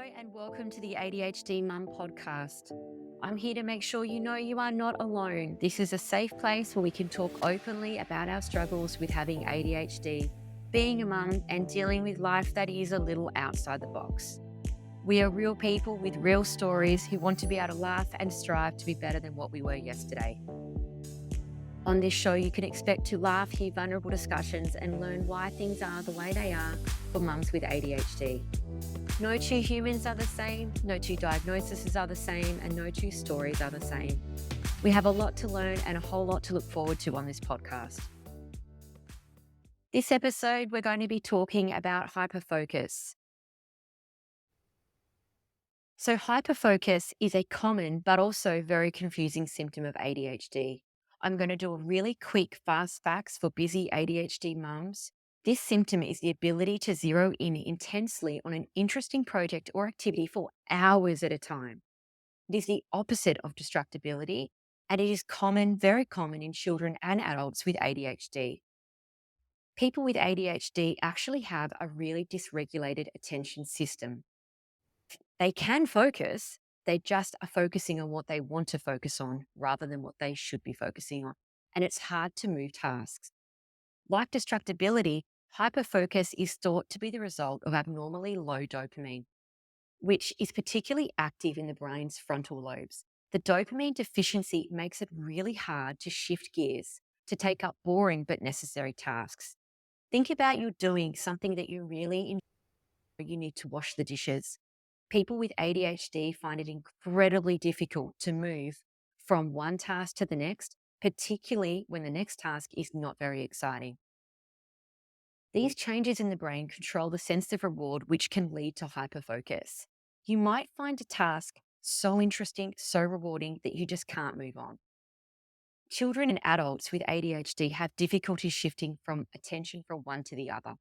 and welcome to the ADHD Mum podcast. I'm here to make sure you know you are not alone. This is a safe place where we can talk openly about our struggles with having ADHD, being a mum, and dealing with life that is a little outside the box. We are real people with real stories who want to be able to laugh and strive to be better than what we were yesterday. On this show, you can expect to laugh, hear vulnerable discussions, and learn why things are the way they are for mums with ADHD. No two humans are the same, no two diagnoses are the same, and no two stories are the same. We have a lot to learn and a whole lot to look forward to on this podcast. This episode, we're going to be talking about hyperfocus. So hyperfocus is a common but also very confusing symptom of ADHD. I'm going to do a really quick fast facts for busy ADHD mums. This symptom is the ability to zero in intensely on an interesting project or activity for hours at a time. It is the opposite of distractibility, and it is common, very common in children and adults with ADHD. People with ADHD actually have a really dysregulated attention system. They can focus, they just are focusing on what they want to focus on rather than what they should be focusing on. And it's hard to move tasks. Like distractibility, hyperfocus is thought to be the result of abnormally low dopamine, which is particularly active in the brain's frontal lobes. The dopamine deficiency makes it really hard to shift gears, to take up boring but necessary tasks. Think about you doing something that you really enjoy. You need to wash the dishes. People with ADHD find it incredibly difficult to move from one task to the next, particularly when the next task is not very exciting. These changes in the brain control the sense of reward, which can lead to hyperfocus. You might find a task so interesting, so rewarding that you just can't move on. Children and adults with ADHD have difficulty shifting from attention from one to the other.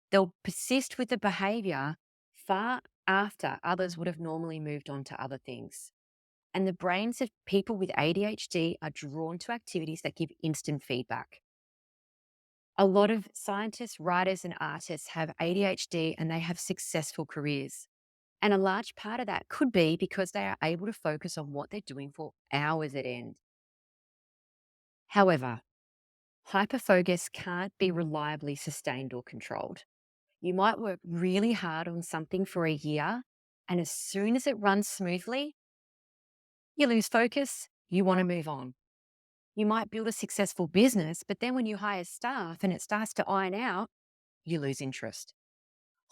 They'll persist with the behavior far after others would have normally moved on to other things. And the brains of people with ADHD are drawn to activities that give instant feedback. A lot of scientists, writers, and artists have ADHD and they have successful careers. And a large part of that could be because they are able to focus on what they're doing for hours at end. However, hyperfocus can't be reliably sustained or controlled. You might work really hard on something for a year, and as soon as it runs smoothly, you lose focus, you want to move on. You might build a successful business, but then when you hire staff and it starts to iron out, you lose interest.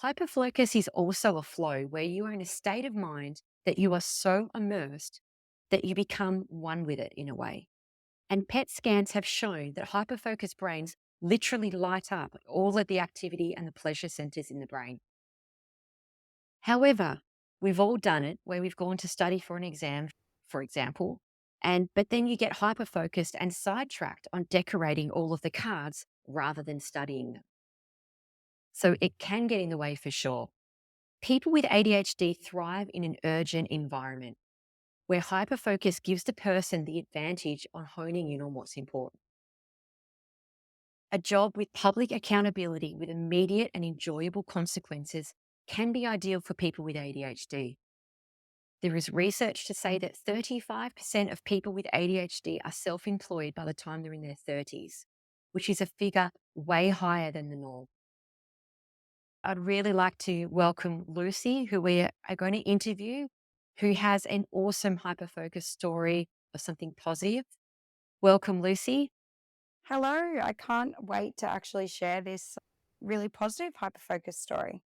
Hyperfocus is also a flow where you are in a state of mind that you are so immersed that you become one with it in a way. And PET scans have shown that hyperfocused brains literally light up all of the activity and the pleasure centers in the brain. However, we've all done it where we've gone to study for an exam, for example, but then you get hyperfocused and sidetracked on decorating all of the cards rather than studying them. So it can get in the way for sure. People with ADHD thrive in an urgent environment where hyperfocus gives the person the advantage on honing in on what's important. A job with public accountability with immediate and enjoyable consequences can be ideal for people with ADHD. There is research to say that 35% of people with ADHD are self-employed by the time they're in their 30s, which is a figure way higher than the norm. I'd really like to welcome Lucy, who we are going to interview, who has an awesome hyperfocus story of something positive. Welcome, Lucy. Hello, I can't wait to actually share this really positive hyperfocus story.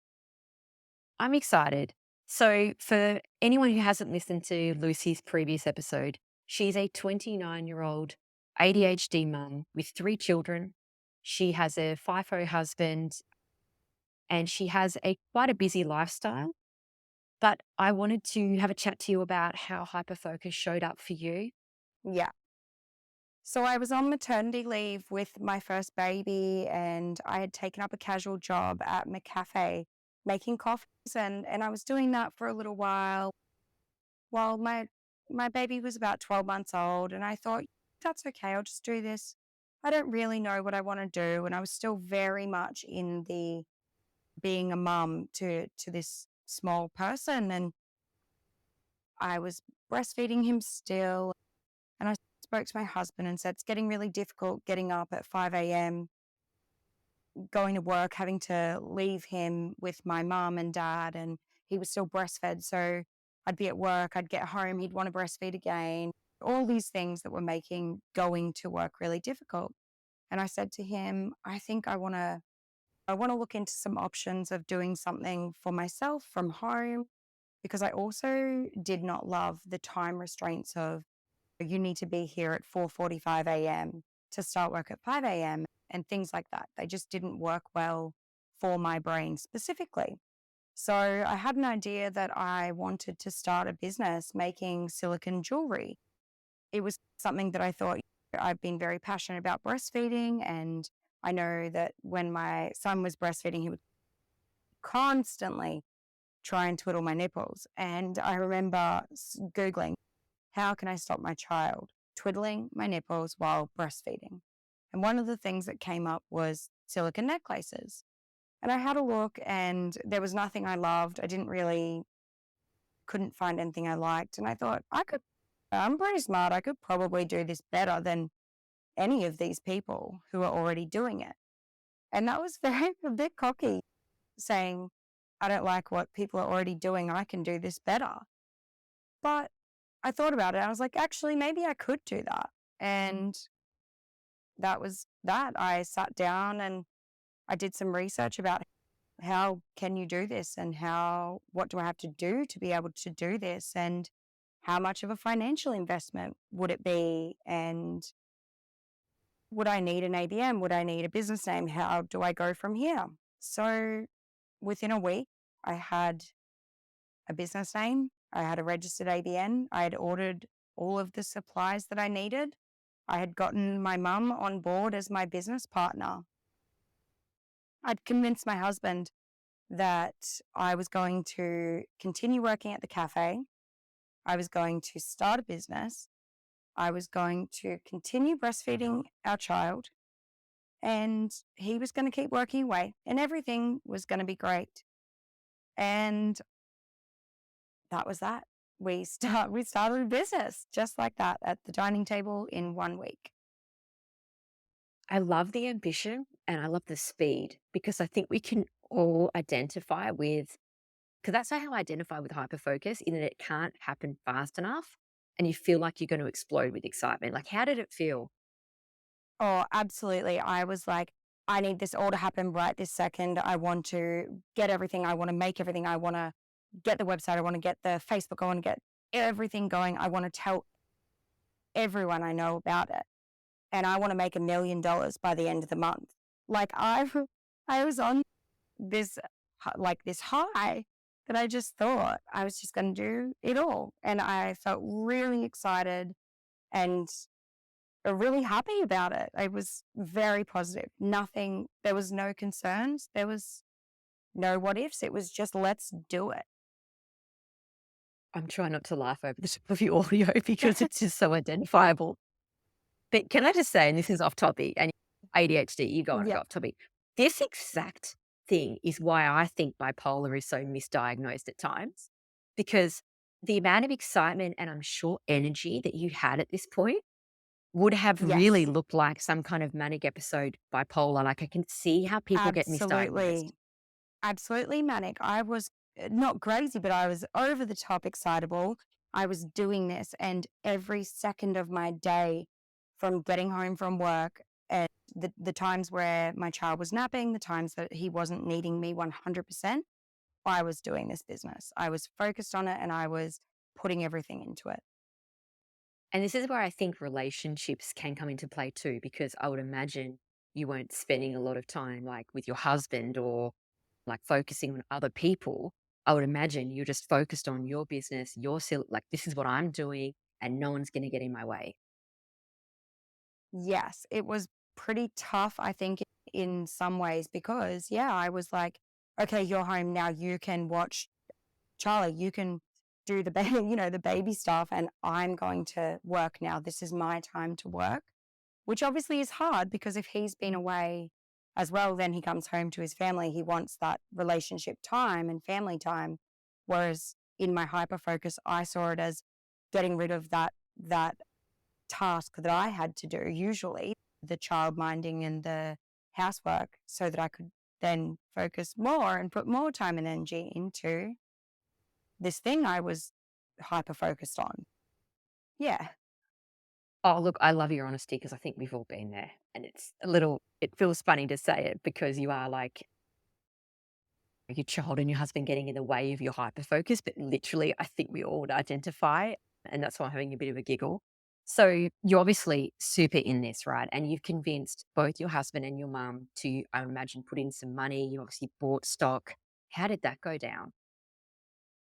I'm excited. So, for anyone who hasn't listened to Lucy's previous episode, she's a 29-year-old ADHD mum with 3 children. She has a FIFO husband and she has quite a busy lifestyle. But I wanted to have a chat to you about how hyperfocus showed up for you. Yeah. So I was on maternity leave with my first baby and I had taken up a casual job at McCafe making coffees and I was doing that for a little while my baby was about 12 months old and I thought, that's okay, I'll just do this. I don't really know what I want to do. And I was still very much in the being a mum to this small person, and I was breastfeeding him still. And I spoke to my husband and said, it's getting really difficult getting up at 5 a.m., going to work, having to leave him with my mom and dad. And he was still breastfed. So I'd be at work, I'd get home, he'd want to breastfeed again. All these things that were making going to work really difficult. And I said to him, I think I want to look into some options of doing something for myself from home, because I also did not love the time restraints of you need to be here at 4:45 a.m. to start work at 5 a.m. and things like that. They just didn't work well for my brain specifically. So I had an idea that I wanted to start a business making silicone jewelry. It was something that I thought, I've been very passionate about breastfeeding, and I know that when my son was breastfeeding, he would constantly try and twiddle my nipples. And I remember Googling, how can I stop my child twiddling my nipples while breastfeeding? And one of the things that came up was silicone necklaces. And I had a look, and there was nothing I loved. Couldn't find anything I liked. And I thought, I'm pretty smart. I could probably do this better than any of these people who are already doing it. And that was very a bit cocky, saying, I don't like what people are already doing. I can do this better. But I thought about it. I was like, actually, maybe I could do that. And that was that. I sat down and I did some research about how can you do this, and what do I have to do to be able to do this, and how much of a financial investment would it be, and would I need an ABM? Would I need a business name? How do I go from here? So within a week, I had a business name. I had a registered ABN. I had ordered all of the supplies that I needed. I had gotten my mum on board as my business partner. I'd convinced my husband that I was going to continue working at the cafe. I was going to start a business. I was going to continue breastfeeding our child, and he was going to keep working away, and everything was going to be great. And that was that. We started a business just like that at the dining table in 1 week. I love the ambition and I love the speed because I think we can all identify with, because that's how I identify with hyperfocus, in that it can't happen fast enough and you feel like you're going to explode with excitement. Like, how did it feel? Oh, absolutely. I was like, I need this all to happen right this second. I want to get everything. I want to make everything. I want to get the website. I want to get the Facebook. I want to get everything going. I want to tell everyone I know about it. And I want to make $1 million by the end of the month. Like I was on this, this high that I just thought I was just going to do it all. And I felt really excited and really happy about it. I was very positive. There was no concerns. There was no what ifs. It was just, let's do it. I'm trying not to laugh over the top of your audio because it's just so identifiable. But can I just say, and this is off topic, and ADHD, you go on and Yeah. go off topic. This exact thing is why I think bipolar is so misdiagnosed at times, because the amount of excitement and I'm sure energy that you had at this point would have really Yes. looked like some kind of manic episode bipolar. Like, I can see how people get misdiagnosed. Absolutely. Absolutely manic. I was not crazy, but I was over the top excitable. I was doing this, and every second of my day, from getting home from work and the times where my child was napping, the times that he wasn't needing me 100%, I was doing this business. I was focused on it, and I was putting everything into it. And this is where I think relationships can come into play too, because I would imagine you weren't spending a lot of time like with your husband or like focusing on other people. I would imagine you're just focused on your business, your like, this is what I'm doing, and no one's going to get in my way. Yes, it was pretty tough, I think, in some ways, because, yeah, I was like, okay, you're home now. You can watch Charlie, you can do the baby, the baby stuff, and I'm going to work now. This is my time to work, which obviously is hard because if he's been away as well, then he comes home to his family. He wants that relationship time and family time. Whereas in my hyperfocus, I saw it as getting rid of that task that I had to do, usually the child minding and the housework, so that I could then focus more and put more time and energy into this thing I was hyper focused on. Yeah. Oh, look, I love your honesty because I think we've all been there. And it feels funny to say it because you are like your child and your husband getting in the way of your hyper focus. But literally, I think we all would identify. And that's why I'm having a bit of a giggle. So you're obviously super in this, right? And you've convinced both your husband and your mum to, I imagine, put in some money. You obviously bought stock. How did that go down?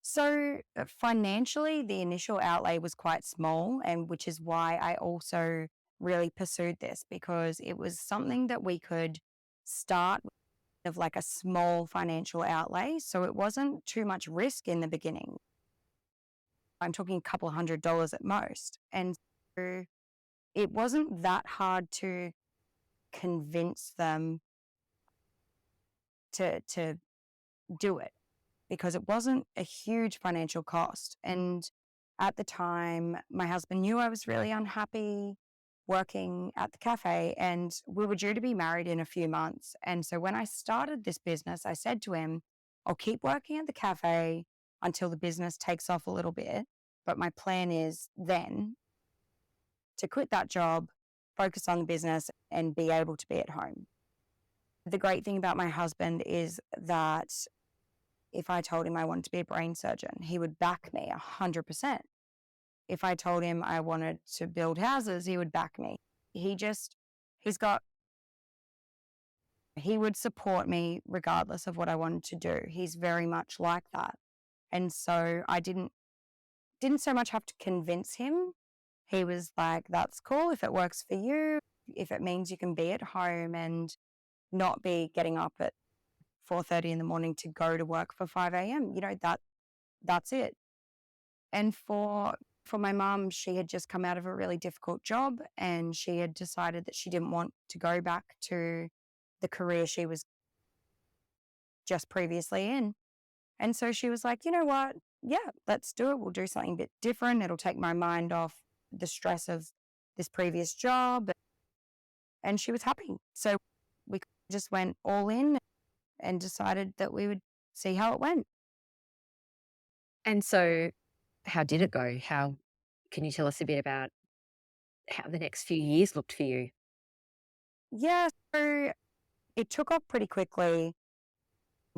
So financially, the initial outlay was quite small, and which is why I also really pursued this, because it was something that we could start of like a small financial outlay. So it wasn't too much risk in the beginning. I'm talking a couple $100 at most. And so it wasn't that hard to convince them to do it, because it wasn't a huge financial cost. And at the time, my husband knew I was really unhappy working at the cafe, and we were due to be married in a few months. And so when I started this business, I said to him, I'll keep working at the cafe until the business takes off a little bit. But my plan is then to quit that job, focus on the business, and be able to be at home. The great thing about my husband is that if I told him I wanted to be a brain surgeon, he would back me 100%. If I told him I wanted to build houses, he would back me. He just, he's got, he would support me regardless of what I wanted to do. He's very much like that. And so I didn't so much have to convince him. He was like, that's cool if it works for you, if it means you can be at home and not be getting up at 4:30 in the morning to go to work for 5 a.m. That's it. And for my mum, she had just come out of a really difficult job, and she had decided that she didn't want to go back to the career she was just previously in. And so she was like, you know what? Yeah, let's do it. We'll do something a bit different. It'll take my mind off the stress of this previous job. And she was happy. So we just went all in and decided that we would see how it went. And so, how did it go? How can you tell us a bit about how the next few years looked for you? Yeah, so it took off pretty quickly,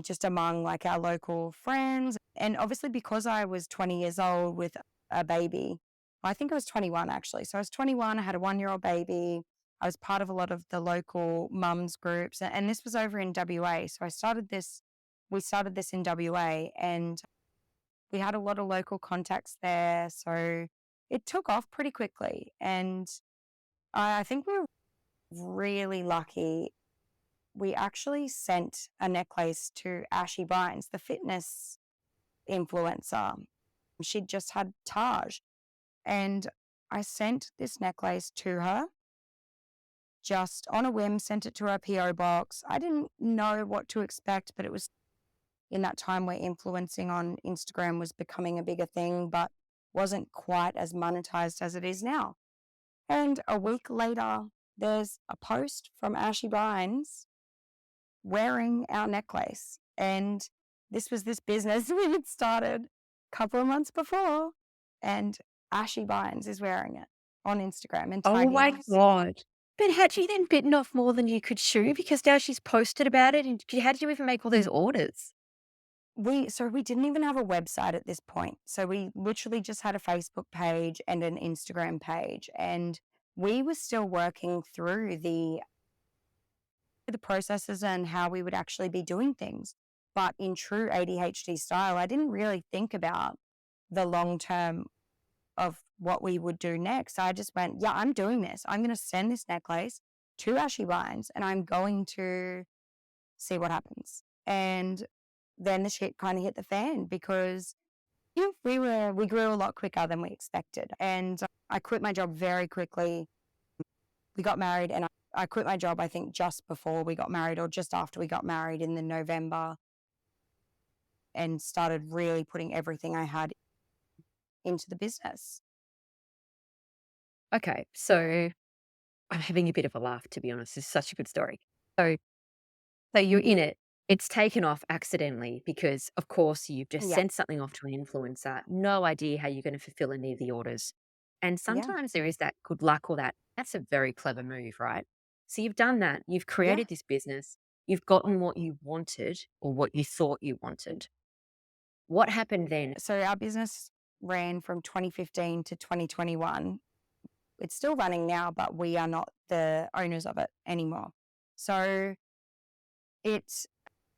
just among like our local friends. And obviously, because I was 20 years old with a baby, I think I was 21 actually. So I was 21, I had a 1-year-old baby. I was part of a lot of the local mums groups, and this was over in WA. So we started this in WA, and we had a lot of local contacts there. So it took off pretty quickly. And I think we were really lucky. We actually sent a necklace to Ashy Bynes, the fitness influencer. She'd just had Taj. And I sent this necklace to her just on a whim, sent it to her PO box. I didn't know what to expect, but it was in that time where influencing on Instagram was becoming a bigger thing, but wasn't quite as monetized as it is now. And a week later, there's a post from Ashy Bynes wearing our necklace. And this was this business we had started a couple of months before. And Ashy Bynes is wearing it on Instagram and Oh tagging my us. God. But had she then bitten off more than you could chew? Because now she's posted about it. And how did you even make all those orders? We didn't even have a website at this point. So we literally just had a Facebook page and an Instagram page. And we were still working through the processes and how we would actually be doing things. But in true ADHD style, I didn't really think about the long term of what we would do next. I just went, yeah, I'm doing this. I'm going to send this necklace to Ashy Bynes, and I'm going to see what happens. And then the shit kind of hit the fan, because we grew a lot quicker than we expected. And I quit my job very quickly. We got married, and I quit my job, I think, just before we got married or just after we got married in the November. and started really putting everything I had into the business. Okay, so I'm having a bit of a laugh, to be honest. It's such a good story. So so you're in it. It's taken off accidentally because, of course, you've just Yeah. sent something off to an influencer, no idea how you're gonna fulfill any of the orders. And Yeah. sometimes there is that good luck or that's a very clever move, right? So you've done that, you've Yeah. created this business, you've gotten what you wanted or what you thought you wanted. What happened then? So our business ran from 2015 to 2021. It's still running now, but we are not the owners of it anymore. So it's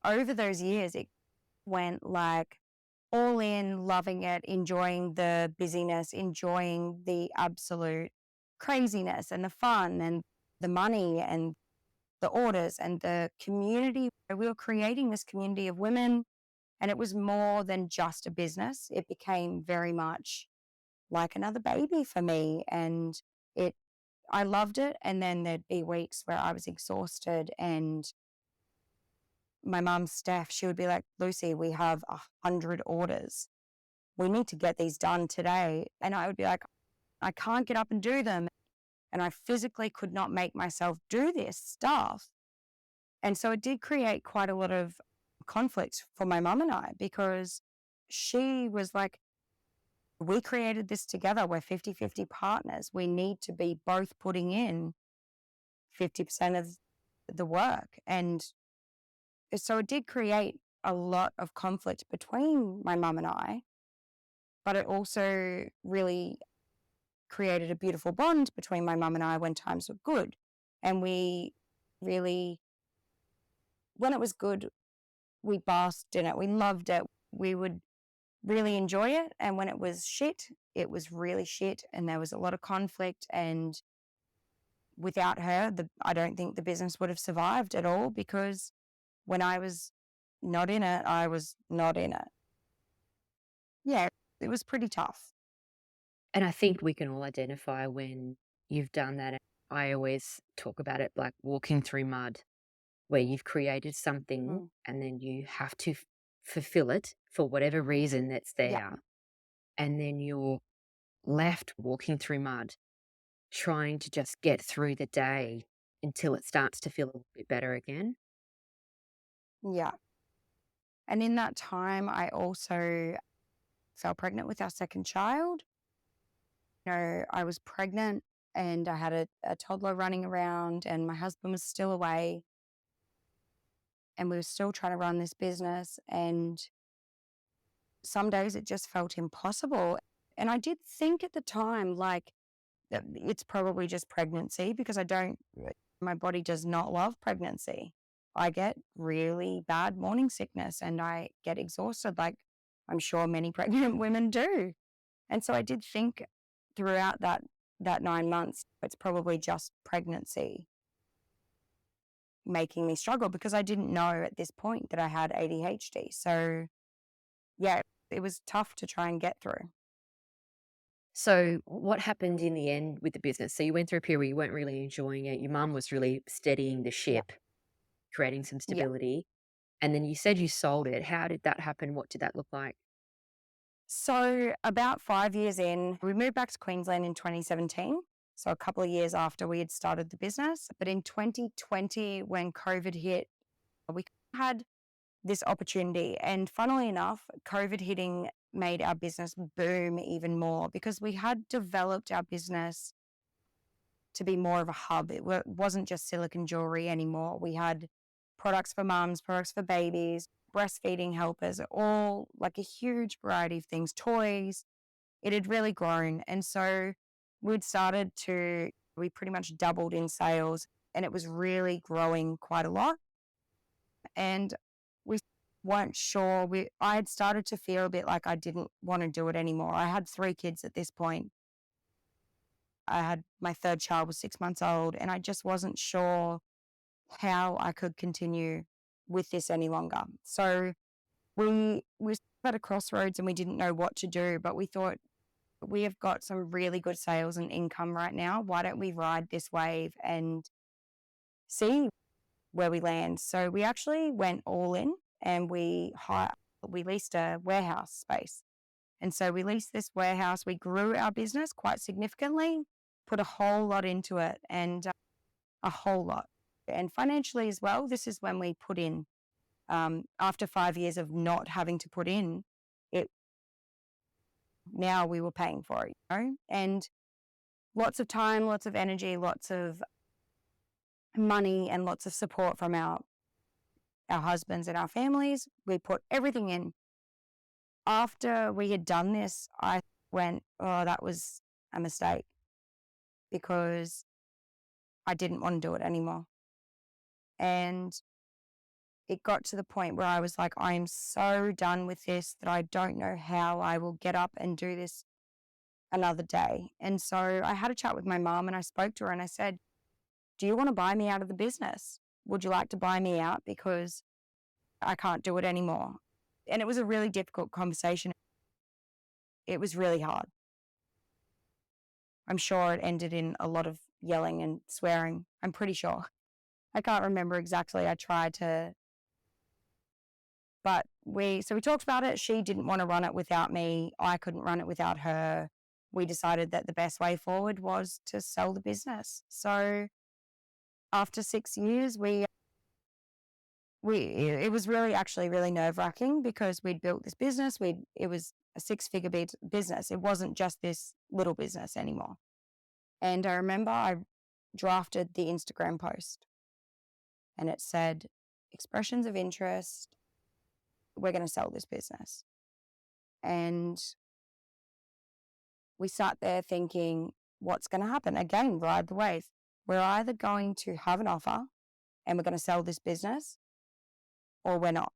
over those years, it went like all in, loving it, enjoying the busyness, enjoying the absolute craziness and the fun and the money and the orders and the community. We were creating this community of women, and it was more than just a business. It became very much like another baby for me. And it, I loved it. And then there'd be weeks where I was exhausted, and my mum, Steph, she would be like, Lucy, we have 100 orders. We need to get these done today. And I would be like, I can't get up and do them. And I physically could not make myself do this stuff. And so it did create quite a lot of conflict for my mum and I, because she was like, we created this together. We're 50-50 partners. We need to be both putting in 50% of the work. And so it did create a lot of conflict between my mum and I, but it also really created a beautiful bond between my mum and I when times were good. And we really, when it was good, we basked in it. We loved it. We would really enjoy it. And when it was shit, it was really shit. And there was a lot of conflict. And without her, I don't think the business would have survived at all, because when I was not in it, I was not in it. Yeah, it was pretty tough. And I think we can all identify when you've done that. I always talk about it like walking through mud, where you've created something Mm. and then you have to fulfill it for whatever reason that's Yeah, there. And then you're left walking through mud, trying to just get through the day until it starts to feel a little bit better again. yeah. And in that time, I also fell pregnant with our second child. I was pregnant and I had a toddler running around, and my husband was still away, and we were still trying to run this business. And some days it just felt impossible. And I did think at the time, like, that it's probably just pregnancy, because my body does not love pregnancy. I get really bad morning sickness and I get exhausted, like I'm sure many pregnant women do. And so I did think throughout that 9 months, it's probably just pregnancy making me struggle, because I didn't know at this point that I had ADHD. So yeah, it was tough to try and get through. So, what happened in the end with the business? So, you went through a period where you weren't really enjoying it. Your mum was really steadying the Yeah. ship, creating some Yeah. stability. And then you said you sold it. How did that happen? What did that look like? So about 5 years in, we moved back to Queensland in 2017. So a couple of years after we had started the business. But in 2020, when COVID hit, we had this opportunity. And funnily enough, COVID hitting made our business boom even more, because we had developed our business to be more of a hub. Wasn't just silicone jewelry anymore. We had products for mums, products for babies, breastfeeding helpers, all like a huge variety of things, toys. It had really grown. And so we pretty much doubled in sales, and it was really growing quite a lot. And we weren't sure. I had started to feel a bit like I didn't want to do it anymore. I had 3 kids at this point. I had my third child was 6 months old, and I just wasn't sure how I could continue with this any longer. So we at a crossroads and we didn't know what to do, but we thought, we have got some really good sales and income right now. Why don't we ride this wave and see where we land? So we actually went all in, and we hired we leased a warehouse space. And so we leased this warehouse. We grew our business quite significantly, put a whole lot into it, and a whole lot. And financially as well, this is when we put in, after 5 years of not having to put in, it now we were paying for it, and lots of time, lots of energy, lots of money, and lots of support from our husbands and our families. We put everything in. After we had done this, I went, oh, that was a mistake, because I didn't want to do it anymore. And it got to the point where I was like, I am so done with this that I don't know how I will get up and do this another day. And so I had a chat with my mom, and I spoke to her and I said, do you want to buy me out of the business? Would you like to buy me out? Because I can't do it anymore. And it was a really difficult conversation. It was really hard. I'm sure it ended in a lot of yelling and swearing. I'm pretty sure. I can't remember exactly. I tried to, but we talked about it. She didn't want to run it without me. I couldn't run it without her. We decided that the best way forward was to sell the business. So after 6 years, it was really actually really nerve-wracking, because we'd built this business. It was a six-figure business. It wasn't just this little business anymore. And I remember I drafted the Instagram post, and it said, expressions of interest, we're going to sell this business. And we sat there thinking, what's going to happen? Again, ride the wave. We're either going to have an offer and we're going to sell this business, or we're not.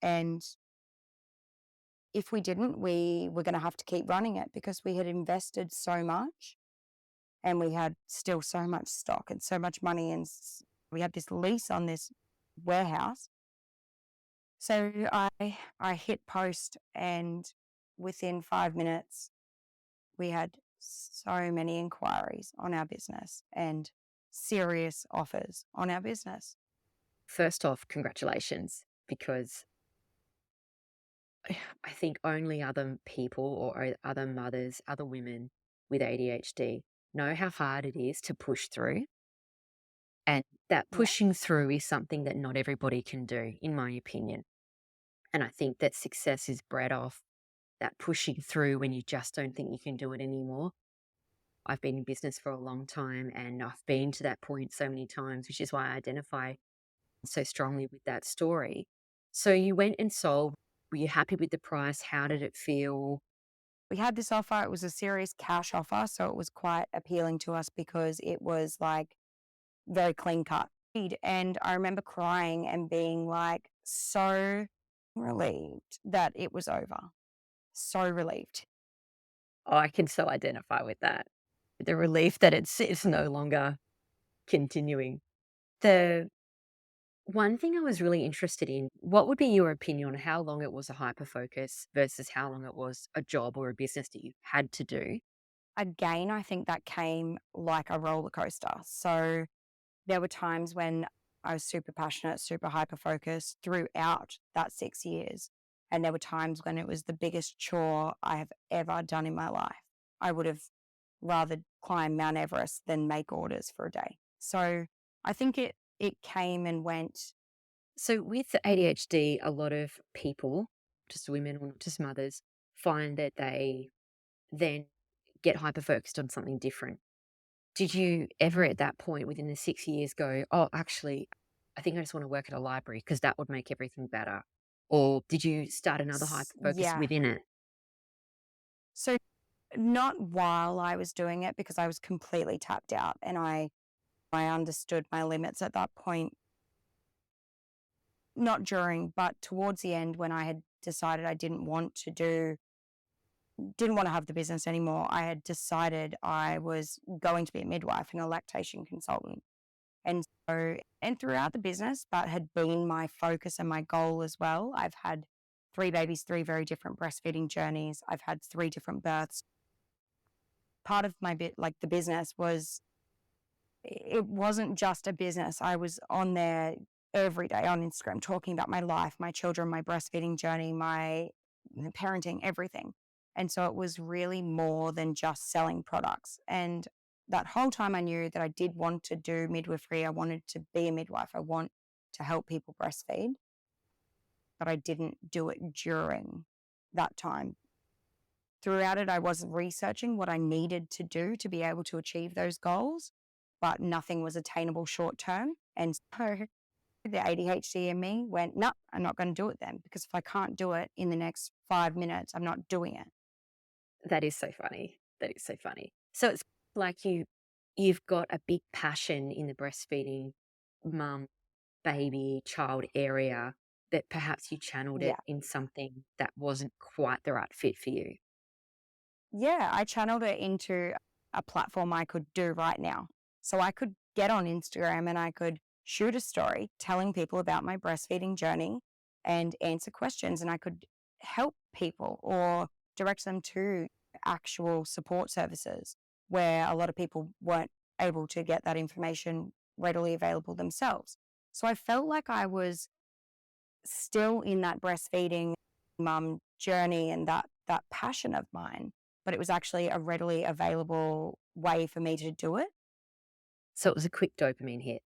And if we didn't, we were going to have to keep running it, because we had invested so much, and we had still so much stock and so much money, and we had this lease on this warehouse. So I hit post, and within 5 minutes, we had so many inquiries on our business and serious offers on our business. First off, congratulations, because I think only other people or other mothers, other women with ADHD know how hard it is to push through. And that Yeah. pushing through is something that not everybody can do, in my opinion. And I think that success is bred off that pushing through when you just don't think you can do it anymore. I've been in business for a long time, and I've been to that point so many times, which is why I identify so strongly with that story. So you went and sold. Were you happy with the price? How did it feel? We had this offer. It was a serious cash offer. So it was quite appealing to us, because it was like very clean cut. And I remember crying and being like so relieved that it was over. So relieved. Oh, I can so identify with that. The relief that it's no longer continuing. The one thing I was really interested in, what would be your opinion on how long it was a hyper focus versus how long it was a job or a business that you had to do? Again, I think that came like a roller coaster. So there were times when I was super passionate, super hyper focused throughout that 6 years. And there were times when it was the biggest chore I have ever done in my life. I would have rather climb Mount Everest than make orders for a day. So I think it came and went. So with ADHD, a lot of people, just women or not just mothers, find that they then get hyper focused on something different. Did you ever at that point within the 6 years go, oh, actually, I think I just want to work at a library because that would make everything better? Or did you start another hyper focus Yeah. within it? So not while I was doing it, because I was completely tapped out, and I understood my limits at that point. Not during, but towards the end, when I had decided I didn't want to have the business anymore. I had decided I was going to be a midwife and a lactation consultant. And so, and throughout the business, that had been my focus and my goal as well. I've had three babies, three very different breastfeeding journeys. I've had three different births. Part of my like the business was, it wasn't just a business. I was on there every day on Instagram talking about my life, my children, my breastfeeding journey, my parenting, everything. And so it was really more than just selling products. And that whole time I knew that I did want to do midwifery. I wanted to be a midwife. I want to help people breastfeed, but I didn't do it during that time. Throughout it, I was researching what I needed to do to be able to achieve those goals, but nothing was attainable short term. And so the ADHD in me went, no, I'm not going to do it then, because if I can't do it in the next 5 minutes, I'm not doing it. That is so funny. That is so funny. So it's like you've got a big passion in the breastfeeding mum, baby, child area that perhaps you channeled Yeah. it in something that wasn't quite the right fit for you. Yeah. I channeled it into a platform I could do right now. So I could get on Instagram and I could shoot a story telling people about my breastfeeding journey and answer questions. And I could help people or direct them to actual support services where a lot of people weren't able to get that information readily available themselves. So I felt like I was still in that breastfeeding mum journey and that passion of mine, but it was actually a readily available way for me to do it. So it was a quick dopamine hit.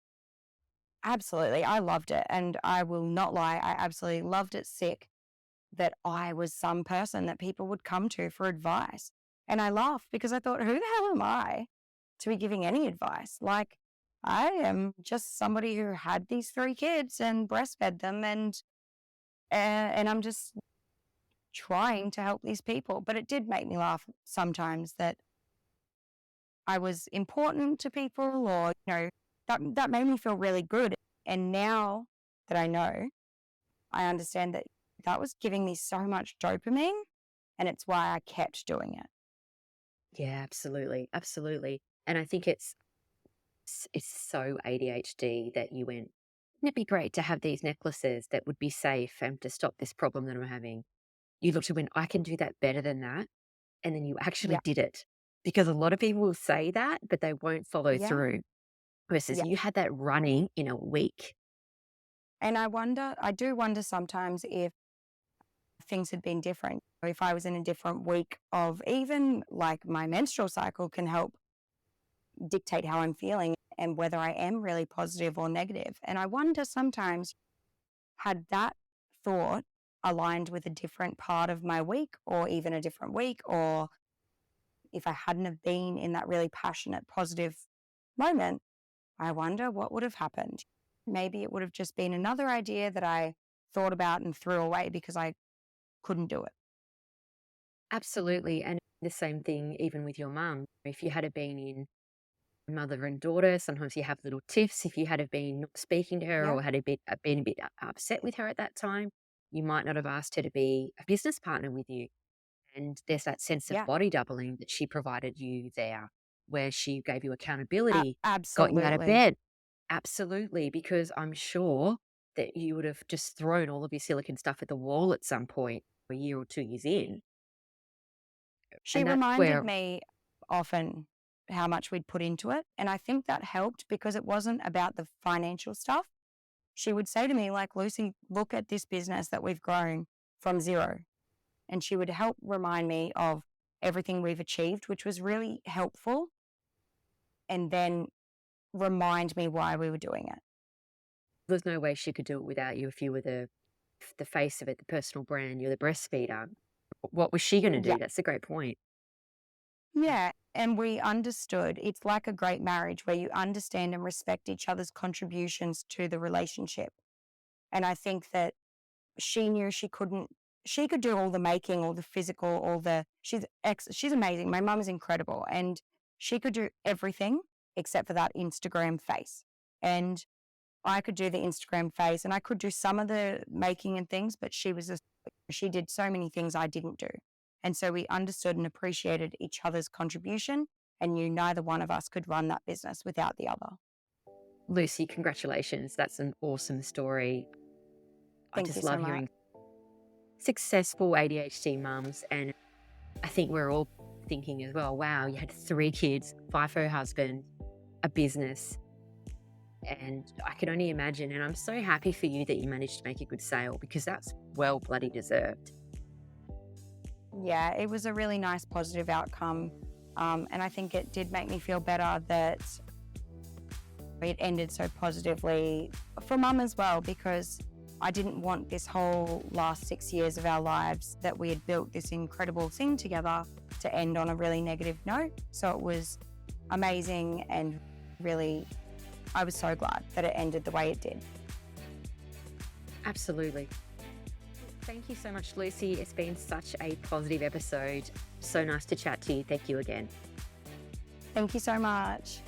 Absolutely. I loved it. And I will not lie, I absolutely loved it sick that I was some person that people would come to for advice. And I laughed because I thought, who the hell am I to be giving any advice? Like, I am just somebody who had these 3 kids and breastfed them, and I'm just trying to help these people. But it did make me laugh sometimes that I was important to people, or, that made me feel really good. And now that I know, I understand that that was giving me so much dopamine, and it's why I kept doing it. Yeah, absolutely. Absolutely. And I think it's so ADHD that you went, wouldn't it be great to have these necklaces that would be safe and to stop this problem that I'm having? You looked and went, I can do that better than that. And then you actually Yeah, did it. Because a lot of people will say that, but they won't follow yeah, through. Versus yeah. you had that running in a week. And I do wonder sometimes if things had been different, if I was in a different week of even like my menstrual cycle can help dictate how I'm feeling and whether I am really positive or negative. And I wonder sometimes, had that thought aligned with a different part of my week or even a different week, or if I hadn't have been in that really passionate, positive moment, I wonder what would have happened. Maybe it would have just been another idea that I thought about and threw away because I couldn't do it. Absolutely. And the same thing even with your mum. If you had have been in mother and daughter, sometimes you have little tiffs. If you had have been not speaking to her Yeah, or had been a bit upset with her at that time, you might not have asked her to be a business partner with you. And there's that sense of yeah, body doubling that she provided you there, where she gave you accountability, got you out of absolutely. bed. Absolutely. Because I'm sure that you would have just thrown all of your silicon stuff at the wall at some point, a year or 2 years in. She And that's reminded where me often how much we'd put into it. And I think that helped because it wasn't about the financial stuff. She would say to me, like, Lucy, look at this business that we've grown from zero. And she would help remind me of everything we've achieved, which was really helpful. And then remind me why we were doing it. there's no way she could do it without you if you were the face of it, the personal brand, you're the breastfeeder. What was she gonna Yeah. do? That's a great point. Yeah. And we understood it's like a great marriage where you understand and respect each other's contributions to the relationship. And I think that she knew she could do all the making, all the physical, she's amazing. My mum is incredible. And she could do everything except for that Instagram face. And I could do the Instagram face and I could do some of the making and things, but she did so many things I didn't do. And so we understood and appreciated each other's contribution and knew neither one of us could run that business without the other. Lucy, congratulations. That's an awesome story. I Thank you just so love much. hearing successful ADHD mums, and I think we're all thinking as well, wow, you had 3 kids, 5 for her husband, a business. And I can only imagine. And I'm so happy for you that you managed to make a good sale because that's well bloody deserved. Yeah, it was a really nice positive outcome. And I think it did make me feel better that it ended so positively for mum as well, because I didn't want this whole last 6 years of our lives that we had built this incredible thing together to end on a really negative note. So it was amazing, and really, I was so glad that it ended the way it did. Absolutely. Thank you so much, Lucy. It's been such a positive episode. So nice to chat to you. Thank you again. Thank you so much.